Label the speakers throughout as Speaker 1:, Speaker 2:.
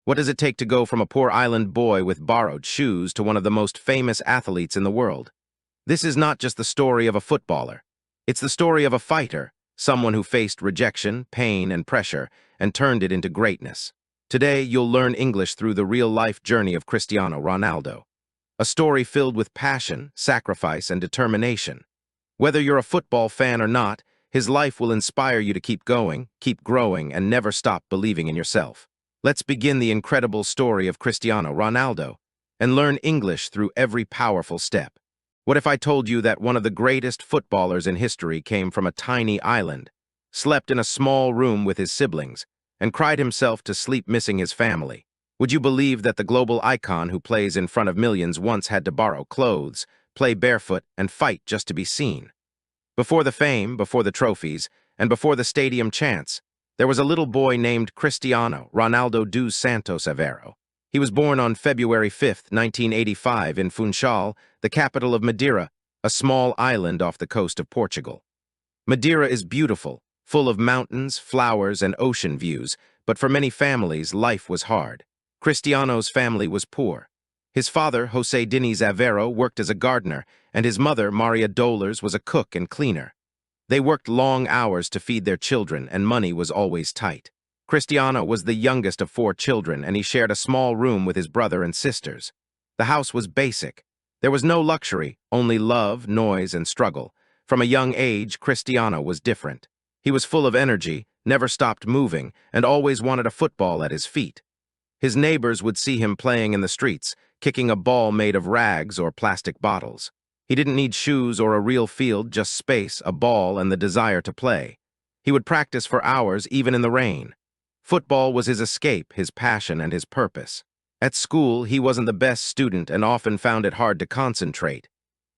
Speaker 1: What does it take to go from a poor island boy with borrowed shoes to one of the most famous athletes in the world? This is not just the story of a footballer. It's the story of a fighter, someone who faced rejection, pain, and pressure, and turned it into greatness. Today, you'll learn English through the real-life journey of Cristiano Ronaldo. A story filled with passion, sacrifice, and determination. Whether you're a football fan or not, his life will inspire you to keep going, keep growing, and never stop believing in yourself. Let's begin the incredible story of Cristiano Ronaldo and learn English through every powerful step. What if I told you that one of the greatest footballers in history came from a tiny island, slept in a small room with his siblings, and cried himself to sleep missing his family? Would you believe that the global icon who plays in front of millions once had to borrow clothes, play barefoot, and fight just to be seen? Before the fame, before the trophies, and before the stadium chants, there was a little boy named Cristiano Ronaldo dos Santos Aveiro. He was born on February 5, 1985 in Funchal, the capital of Madeira, a small island off the coast of Portugal. Madeira is beautiful, full of mountains, flowers, and ocean views, but for many families, life was hard. Cristiano's family was poor. His father, José Diniz Aveiro, worked as a gardener, and his mother, Maria Dolores, was a cook and cleaner. They worked long hours to feed their children, and money was always tight. Cristiano was the youngest of 4 children, and he shared a small room with his brother and sisters. The house was basic. There was no luxury, only love, noise, and struggle. From a young age, Cristiano was different. He was full of energy, never stopped moving, and always wanted a football at his feet. His neighbors would see him playing in the streets, kicking a ball made of rags or plastic bottles. He didn't need shoes or a real field, just space, a ball, and the desire to play. He would practice for hours, even in the rain. Football was his escape, his passion, and his purpose. At school, he wasn't the best student and often found it hard to concentrate.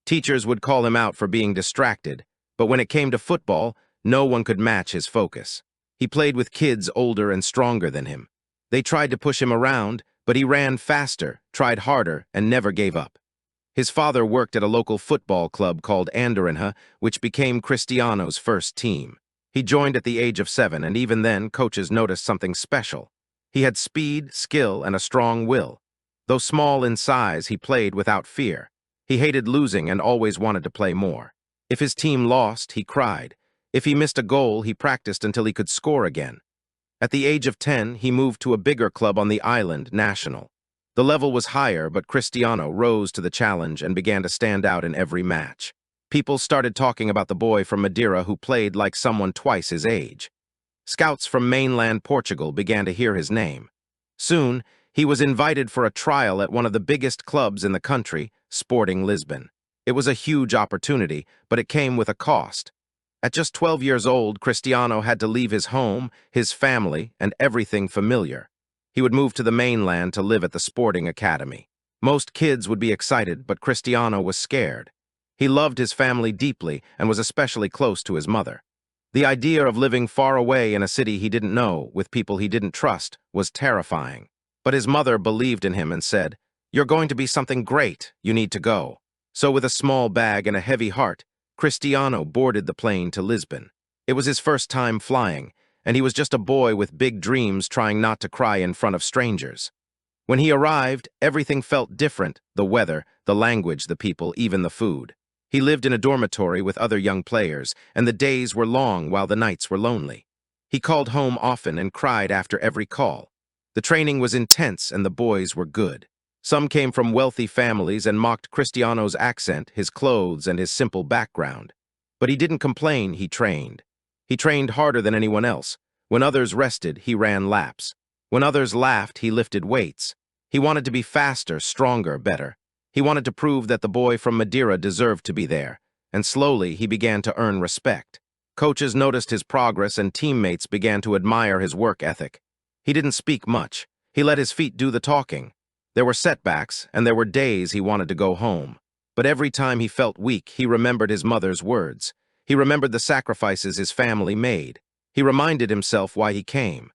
Speaker 1: Teachers would call him out for being distracted, but when it came to football, no one could match his focus. He played with kids older and stronger than him. They tried to push him around, but he ran faster, tried harder, and never gave up. His father worked at a local football club called Andorinha, which became Cristiano's first team. He joined at the age of 7, and even then, coaches noticed something special. He had speed, skill, and a strong will. Though small in size, he played without fear. He hated losing and always wanted to play more. If his team lost, he cried. If he missed a goal, he practiced until he could score again. At the age of 10, he moved to a bigger club on the island, National. The level was higher, but Cristiano rose to the challenge and began to stand out in every match. People started talking about the boy from Madeira who played like someone twice his age. Scouts from mainland Portugal began to hear his name. Soon, he was invited for a trial at one of the biggest clubs in the country, Sporting Lisbon. It was a huge opportunity, but it came with a cost. At just 12 years old, Cristiano had to leave his home, his family, and everything familiar. He would move to the mainland to live at the sporting academy. Most kids would be excited, but Cristiano was scared. He loved his family deeply and was especially close to his mother. The idea of living far away in a city he didn't know, with people he didn't trust, was terrifying. But his mother believed in him and said, "You're going to be something great. You need to go." So with a small bag and a heavy heart, Cristiano boarded the plane to Lisbon. It was his first time flying, and he was just a boy with big dreams trying not to cry in front of strangers. When he arrived, everything felt different: the weather, the language, the people, even the food. He lived in a dormitory with other young players, and the days were long while the nights were lonely. He called home often and cried after every call. The training was intense and the boys were good. Some came from wealthy families and mocked Cristiano's accent, his clothes, and his simple background. But he didn't complain, he trained. He trained harder than anyone else. When others rested, he ran laps. When others laughed, he lifted weights. He wanted to be faster, stronger, better. He wanted to prove that the boy from Madeira deserved to be there, and slowly he began to earn respect. Coaches noticed his progress and teammates began to admire his work ethic. He didn't speak much. He let his feet do the talking. There were setbacks, and there were days he wanted to go home. But every time he felt weak, he remembered his mother's words. He remembered the sacrifices his family made. He reminded himself why he came.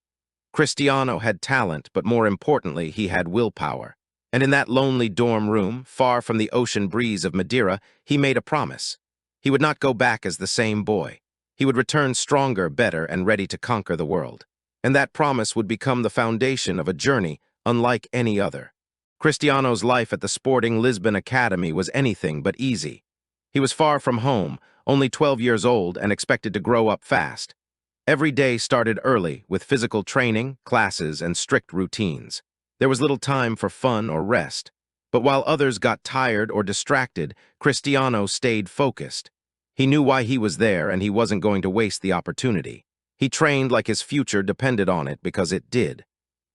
Speaker 1: Cristiano had talent, but more importantly, he had willpower. And in that lonely dorm room, far from the ocean breeze of Madeira, he made a promise. He would not go back as the same boy. He would return stronger, better, and ready to conquer the world. And that promise would become the foundation of a journey unlike any other. Cristiano's life at the Sporting Lisbon Academy was anything but easy. He was far from home, only 12 years old, and expected to grow up fast. Every day started early, with physical training, classes, and strict routines. There was little time for fun or rest. But while others got tired or distracted, Cristiano stayed focused. He knew why he was there, and he wasn't going to waste the opportunity. He trained like his future depended on it, because it did.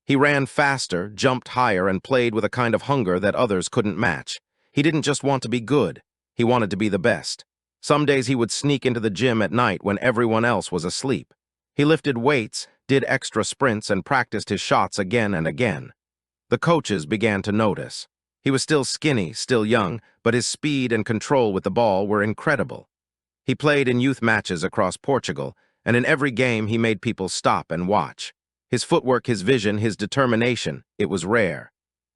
Speaker 1: He ran faster, jumped higher, and played with a kind of hunger that others couldn't match. He didn't just want to be good. He wanted to be the best. Some days he would sneak into the gym at night when everyone else was asleep. He lifted weights, did extra sprints, and practiced his shots again and again. The coaches began to notice. He was still skinny, still young, but his speed and control with the ball were incredible. He played in youth matches across Portugal, and in every game he made people stop and watch. His footwork, his vision, his determination, it was rare.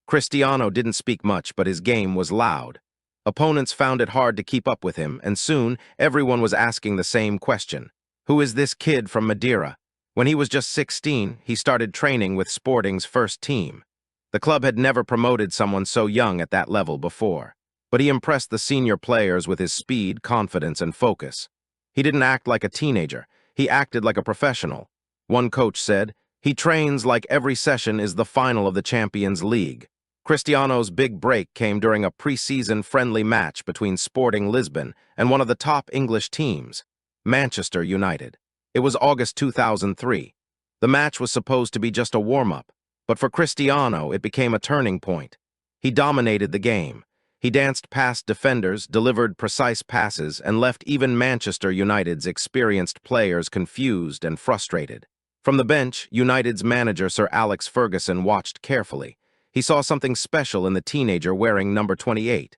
Speaker 1: Cristiano didn't speak much, but his game was loud. Opponents found it hard to keep up with him, and soon everyone was asking the same question. Who is this kid from Madeira? When he was just 16, he started training with Sporting's first team. The club had never promoted someone so young at that level before, but he impressed the senior players with his speed, confidence, and focus. He didn't act like a teenager. He acted like a professional. One coach said, "He trains like every session is the final of the Champions League." Cristiano's big break came during a pre-season friendly match between Sporting Lisbon and one of the top English teams, Manchester United. It was August 2003. The match was supposed to be just a warm-up, but for Cristiano, it became a turning point. He dominated the game. He danced past defenders, delivered precise passes, and left even Manchester United's experienced players confused and frustrated. From the bench, United's manager Sir Alex Ferguson watched carefully. He saw something special in the teenager wearing number 28.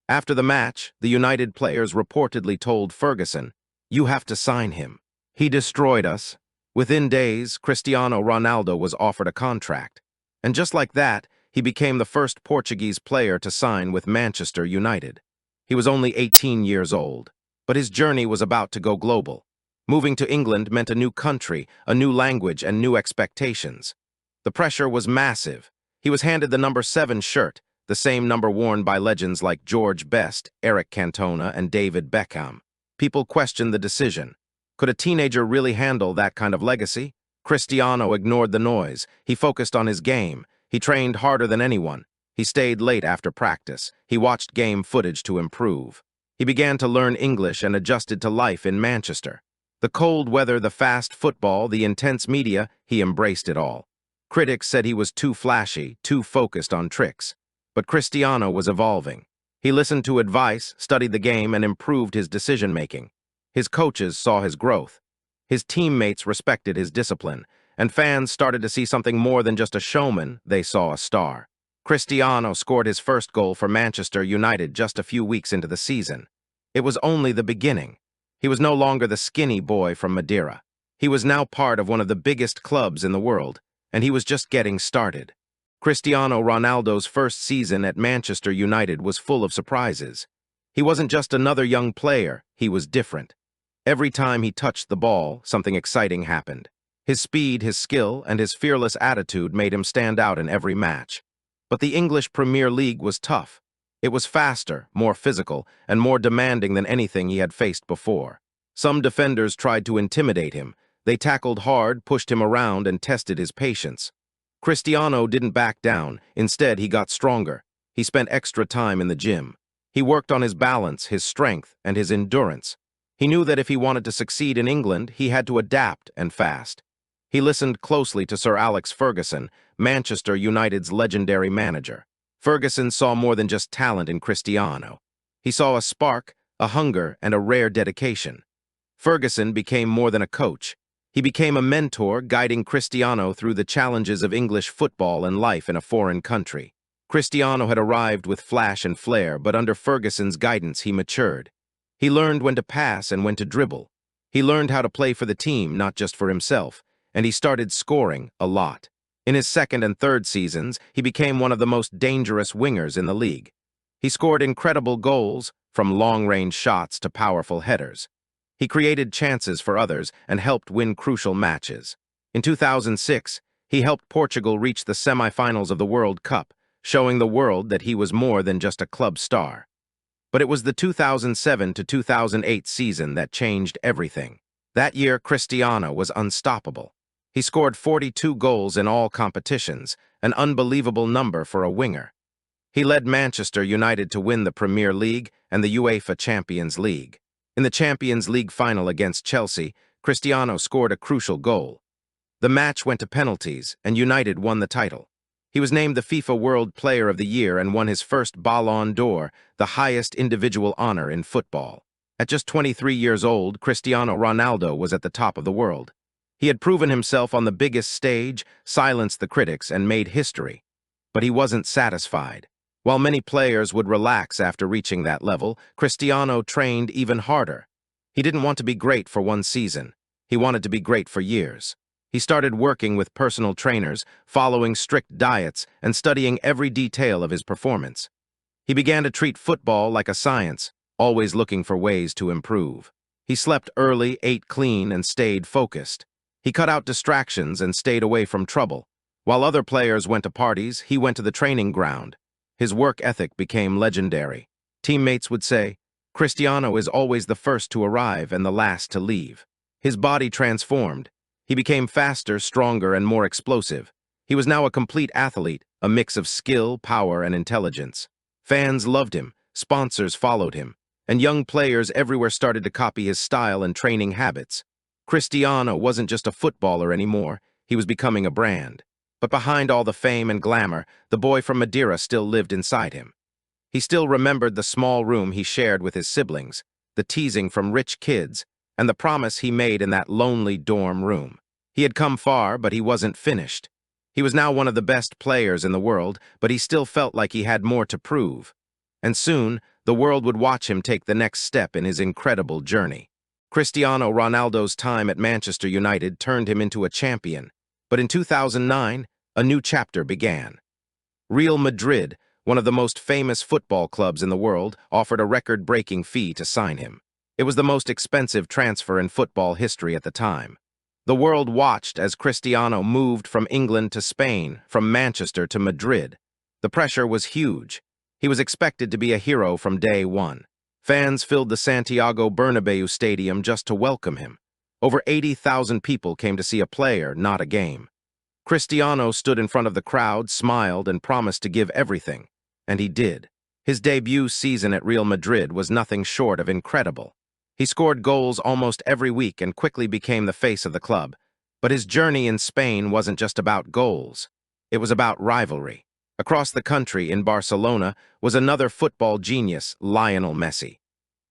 Speaker 1: After the match, the United players reportedly told Ferguson, "You have to sign him. He destroyed us." Within days, Cristiano Ronaldo was offered a contract. And just like that, he became the first Portuguese player to sign with Manchester United. He was only 18 years old, but his journey was about to go global. Moving to England meant a new country, a new language, and new expectations. The pressure was massive. He was handed the number 7 shirt, the same number worn by legends like George Best, Eric Cantona, and David Beckham. People questioned the decision. Could a teenager really handle that kind of legacy? Cristiano ignored the noise. He focused on his game. He trained harder than anyone. He stayed late after practice. He watched game footage to improve. He began to learn English and adjusted to life in Manchester. The cold weather, the fast football, the intense media, he embraced it all. Critics said he was too flashy, too focused on tricks. But Cristiano was evolving. He listened to advice, studied the game, and improved his decision-making. His coaches saw his growth. His teammates respected his discipline, and fans started to see something more than just a showman. They saw a star. Cristiano scored his first goal for Manchester United just a few weeks into the season. It was only the beginning. He was no longer the skinny boy from Madeira. He was now part of one of the biggest clubs in the world, and he was just getting started. Cristiano Ronaldo's first season at Manchester United was full of surprises. He wasn't just another young player, he was different. Every time he touched the ball, something exciting happened. His speed, his skill, and his fearless attitude made him stand out in every match. But the English Premier League was tough. It was faster, more physical, and more demanding than anything he had faced before. Some defenders tried to intimidate him. They tackled hard, pushed him around, and tested his patience. Cristiano didn't back down. Instead, he got stronger. He spent extra time in the gym. He worked on his balance, his strength, and his endurance. He knew that if he wanted to succeed in England, he had to adapt and fast. He listened closely to Sir Alex Ferguson, Manchester United's legendary manager. Ferguson saw more than just talent in Cristiano. He saw a spark, a hunger, and a rare dedication. Ferguson became more than a coach. He became a mentor, guiding Cristiano through the challenges of English football and life in a foreign country. Cristiano had arrived with flash and flair, but under Ferguson's guidance he matured. He learned when to pass and when to dribble. He learned how to play for the team, not just for himself, and he started scoring a lot. In his second and third seasons, he became one of the most dangerous wingers in the league. He scored incredible goals, from long-range shots to powerful headers. He created chances for others and helped win crucial matches. In 2006, He helped Portugal reach the semi-finals of the World Cup, showing the world that he was more than just a club star. But it was the 2007 to 2008 season that changed everything. That year, Cristiano was unstoppable. He scored 42 goals in all competitions, an unbelievable number for a winger. He led Manchester United to win the Premier League and the UEFA Champions League. In the Champions League final against Chelsea, Cristiano scored a crucial goal. The match went to penalties, and United won the title. He was named the FIFA World Player of the Year and won his first Ballon d'Or, the highest individual honor in football. At just 23 years old, Cristiano Ronaldo was at the top of the world. He had proven himself on the biggest stage, silenced the critics, and made history. But he wasn't satisfied. While many players would relax after reaching that level, Cristiano trained even harder. He didn't want to be great for one season. He wanted to be great for years. He started working with personal trainers, following strict diets, and studying every detail of his performance. He began to treat football like a science, always looking for ways to improve. He slept early, ate clean, and stayed focused. He cut out distractions and stayed away from trouble. While other players went to parties, he went to the training ground. His work ethic became legendary. Teammates would say, "Cristiano is always the first to arrive and the last to leave." His body transformed. He became faster, stronger, and more explosive. He was now a complete athlete, a mix of skill, power, and intelligence. Fans loved him, sponsors followed him, and young players everywhere started to copy his style and training habits. Cristiano wasn't just a footballer anymore, he was becoming a brand. But behind all the fame and glamour, the boy from Madeira still lived inside him. He still remembered the small room he shared with his siblings, the teasing from rich kids, and the promise he made in that lonely dorm room. He had come far, but he wasn't finished. He was now one of the best players in the world, but he still felt like he had more to prove. And soon, the world would watch him take the next step in his incredible journey. Cristiano Ronaldo's time at Manchester United turned him into a champion. But in 2009, a new chapter began. Real Madrid, one of the most famous football clubs in the world, offered a record-breaking fee to sign him. It was the most expensive transfer in football history at the time. The world watched as Cristiano moved from England to Spain, from Manchester to Madrid. The pressure was huge. He was expected to be a hero from day one. Fans filled the Santiago Bernabéu stadium just to welcome him. Over 80,000 people came to see a player, not a game. Cristiano stood in front of the crowd, smiled, and promised to give everything. And he did. His debut season at Real Madrid was nothing short of incredible. He scored goals almost every week and quickly became the face of the club. But his journey in Spain wasn't just about goals. It was about rivalry. Across the country, in Barcelona, was another football genius, Lionel Messi.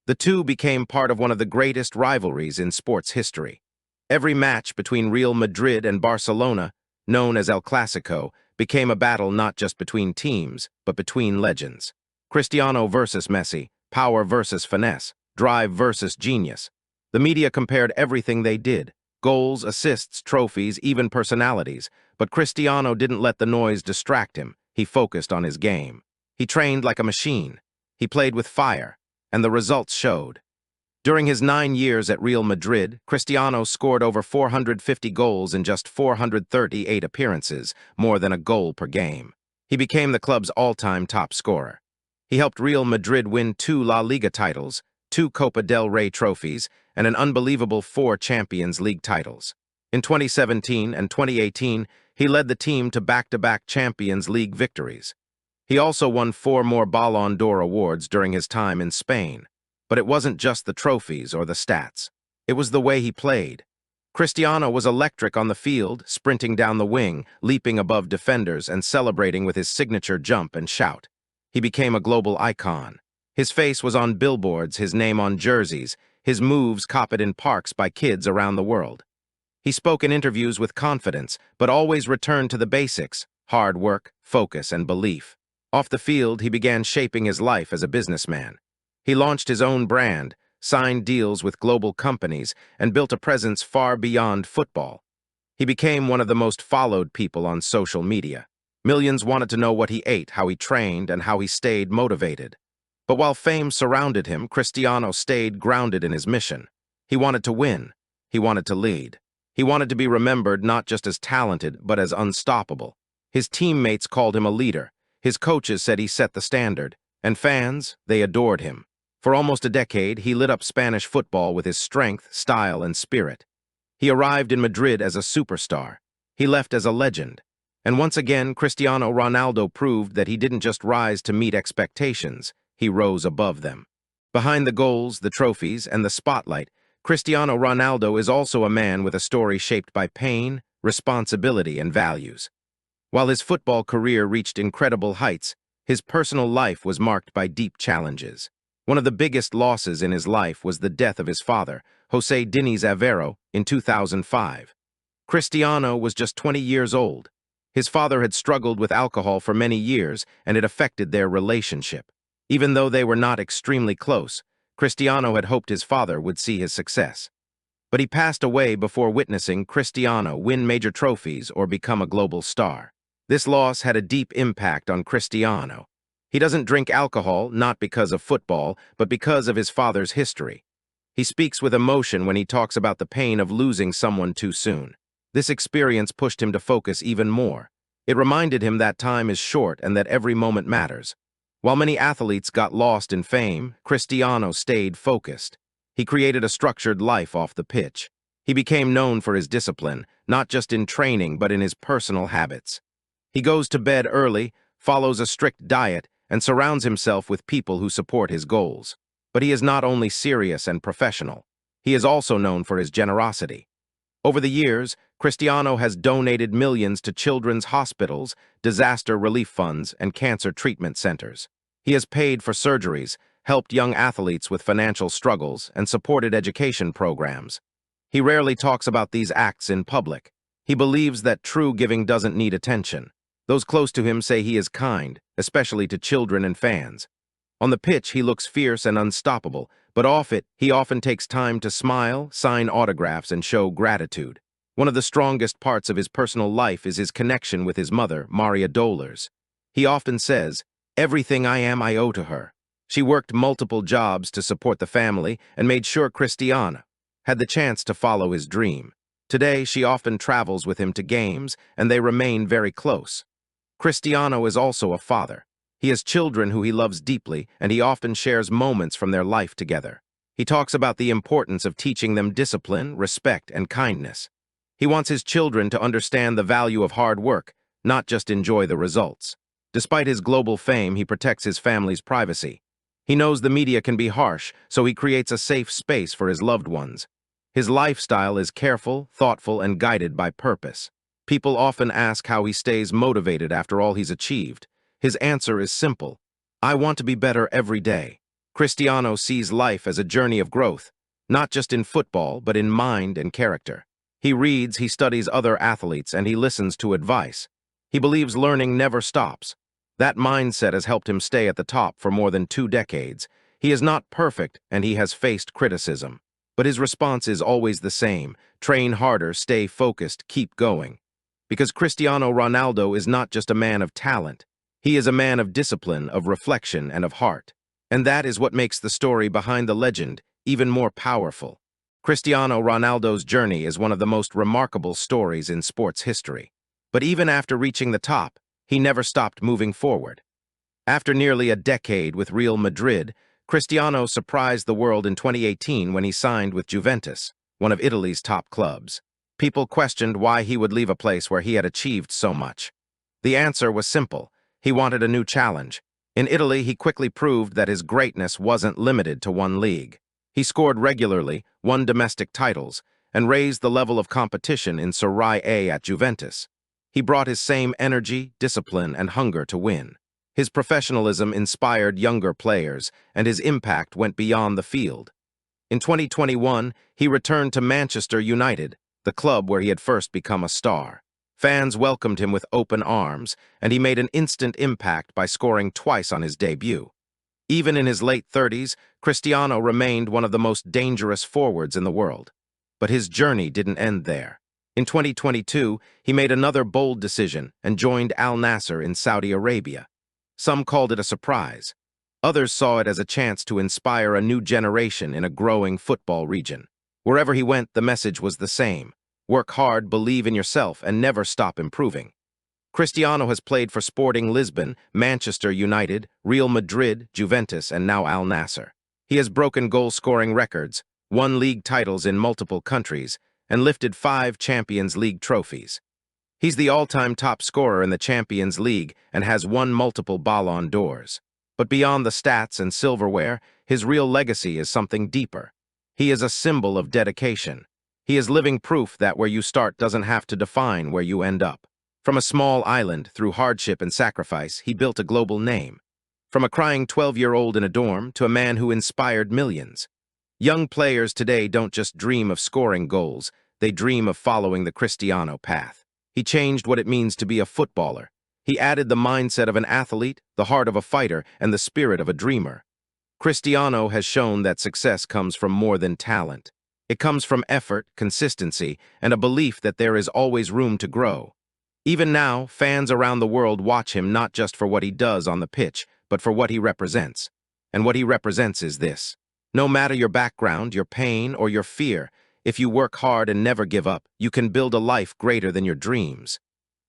Speaker 1: The two became part of one of the greatest rivalries in sports history. Every match between Real Madrid and Barcelona, known as El Clasico, became a battle not just between teams, but between legends. Cristiano versus Messi, power versus finesse, drive versus genius. The media compared everything they did, goals, assists, trophies, even personalities, but Cristiano didn't let the noise distract him. He focused on his game. He trained like a machine. He played with fire, and the results showed. During his 9 years at Real Madrid, Cristiano scored over 450 goals in just 438 appearances, more than a goal per game. He became the club's all-time top scorer. He helped Real Madrid win 2 La Liga titles, 2 Copa del Rey trophies, and an unbelievable 4 Champions League titles. In 2017 and 2018, he led the team to back-to-back Champions League victories. He also won 4 more Ballon d'Or awards during his time in Spain. But it wasn't just the trophies or the stats. It was the way he played. Cristiano was electric on the field, sprinting down the wing, leaping above defenders, and celebrating with his signature jump and shout. He became a global icon. His face was on billboards, his name on jerseys, his moves copied in parks by kids around the world. He spoke in interviews with confidence, but always returned to the basics: hard work, focus, and belief. Off the field, he began shaping his life as a businessman. He launched his own brand, signed deals with global companies, and built a presence far beyond football. He became one of the most followed people on social media. Millions wanted to know what he ate, how he trained, and how he stayed motivated. But while fame surrounded him, Cristiano stayed grounded in his mission. He wanted to win. He wanted to lead. He wanted to be remembered not just as talented, but as unstoppable. His teammates called him a leader. His coaches said he set the standard. And fans, they adored him. For almost a decade, he lit up Spanish football with his strength, style, and spirit. He arrived in Madrid as a superstar. He left as a legend. And once again, Cristiano Ronaldo proved that he didn't just rise to meet expectations, he rose above them. Behind the goals, the trophies, and the spotlight, Cristiano Ronaldo is also a man with a story shaped by pain, responsibility, and values. While his football career reached incredible heights, his personal life was marked by deep challenges. One of the biggest losses in his life was the death of his father, José Diniz Aveiro, in 2005. Cristiano was just 20 years old. His father had struggled with alcohol for many years, and it affected their relationship. Even though they were not extremely close, Cristiano had hoped his father would see his success. But he passed away before witnessing Cristiano win major trophies or become a global star. This loss had a deep impact on Cristiano. He doesn't drink alcohol, not because of football, but because of his father's history. He speaks with emotion when he talks about the pain of losing someone too soon. This experience pushed him to focus even more. It reminded him that time is short and that every moment matters. While many athletes got lost in fame, Cristiano stayed focused. He created a structured life off the pitch. He became known for his discipline, not just in training but in his personal habits. He goes to bed early, follows a strict diet, and surrounds himself with people who support his goals. But he is not only serious and professional. He is also known for his generosity. Over the years, Cristiano has donated millions to children's hospitals, disaster relief funds, and cancer treatment centers. He has paid for surgeries, helped young athletes with financial struggles, and supported education programs. He rarely talks about these acts in public. He believes that true giving doesn't need attention. Those close to him say he is kind, especially to children and fans. On the pitch, he looks fierce and unstoppable, but off it, he often takes time to smile, sign autographs, and show gratitude. One of the strongest parts of his personal life is his connection with his mother, Maria Dolores. He often says, "Everything I am, I owe to her." She worked multiple jobs to support the family and made sure Cristiano had the chance to follow his dream. Today, she often travels with him to games, and they remain very close. Cristiano is also a father. He has children who he loves deeply, and he often shares moments from their life together. He talks about the importance of teaching them discipline, respect, and kindness. He wants his children to understand the value of hard work, not just enjoy the results. Despite his global fame, he protects his family's privacy. He knows the media can be harsh, so he creates a safe space for his loved ones. His lifestyle is careful, thoughtful, and guided by purpose. People often ask how he stays motivated after all he's achieved. His answer is simple: I want to be better every day. Cristiano sees life as a journey of growth, not just in football, but in mind and character. He reads, he studies other athletes, and he listens to advice. He believes learning never stops. That mindset has helped him stay at the top for more than 2 decades. He is not perfect, and he has faced criticism. But his response is always the same: train harder, stay focused, keep going. Because Cristiano Ronaldo is not just a man of talent. He is a man of discipline, of reflection, and of heart. And that is what makes the story behind the legend even more powerful. Cristiano Ronaldo's journey is one of the most remarkable stories in sports history. But even after reaching the top, he never stopped moving forward. After nearly a decade with Real Madrid, Cristiano surprised the world in 2018 when he signed with Juventus, one of Italy's top clubs. People questioned why he would leave a place where he had achieved so much. The answer was simple: he wanted a new challenge. In Italy, he quickly proved that his greatness wasn't limited to one league. He scored regularly, won domestic titles, and raised the level of competition in Serie A at Juventus. He brought his same energy, discipline, and hunger to win. His professionalism inspired younger players, and his impact went beyond the field. In 2021, he returned to Manchester United, the club where he had first become a star. Fans welcomed him with open arms, and he made an instant impact by scoring twice on his debut. Even in his late 30s, Cristiano remained one of the most dangerous forwards in the world. But his journey didn't end there. In 2022, he made another bold decision and joined Al Nassr in Saudi Arabia. Some called it a surprise. Others saw it as a chance to inspire a new generation in a growing football region. Wherever he went, the message was the same: Work hard, believe in yourself, and never stop improving. Cristiano has played for Sporting Lisbon, Manchester United, Real Madrid, Juventus, and now Al Nassr. He has broken goal-scoring records, won league titles in multiple countries, and lifted 5 Champions League trophies. He's the all-time top scorer in the Champions League and has won multiple Ballon d'Ors. But beyond the stats and silverware, his real legacy is something deeper. He is a symbol of dedication. He is living proof that where you start doesn't have to define where you end up. From a small island, through hardship and sacrifice, he built a global name. From a crying 12-year-old in a dorm to a man who inspired millions. Young players today don't just dream of scoring goals, they dream of following the Cristiano path. He changed what it means to be a footballer. He added the mindset of an athlete, the heart of a fighter, and the spirit of a dreamer. Cristiano has shown that success comes from more than talent. It comes from effort, consistency, and a belief that there is always room to grow. Even now, fans around the world watch him not just for what he does on the pitch, but for what he represents. And what he represents is this. No matter your background, your pain, or your fear, if you work hard and never give up, you can build a life greater than your dreams.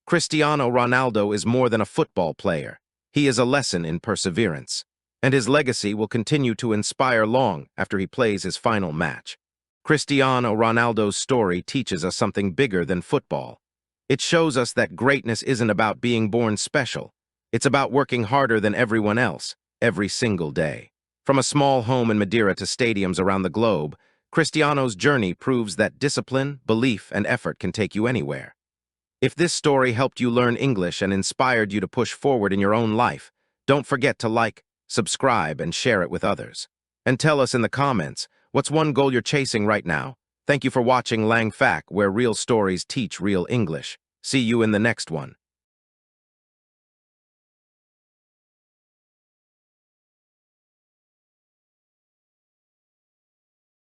Speaker 1: Cristiano Ronaldo is more than a football player. He is a lesson in perseverance. And his legacy will continue to inspire long after he plays his final match. Cristiano Ronaldo's story teaches us something bigger than football. It shows us that greatness isn't about being born special. It's about working harder than everyone else, every single day. From a small home in Madeira to stadiums around the globe, Cristiano's journey proves that discipline, belief, and effort can take you anywhere. If this story helped you learn English and inspired you to push forward in your own life, don't forget to like, subscribe, and share it with others. And tell us in the comments, what's one goal you're chasing right now? Thank you for watching Lang Fac, where real stories teach real English. See you in the next one.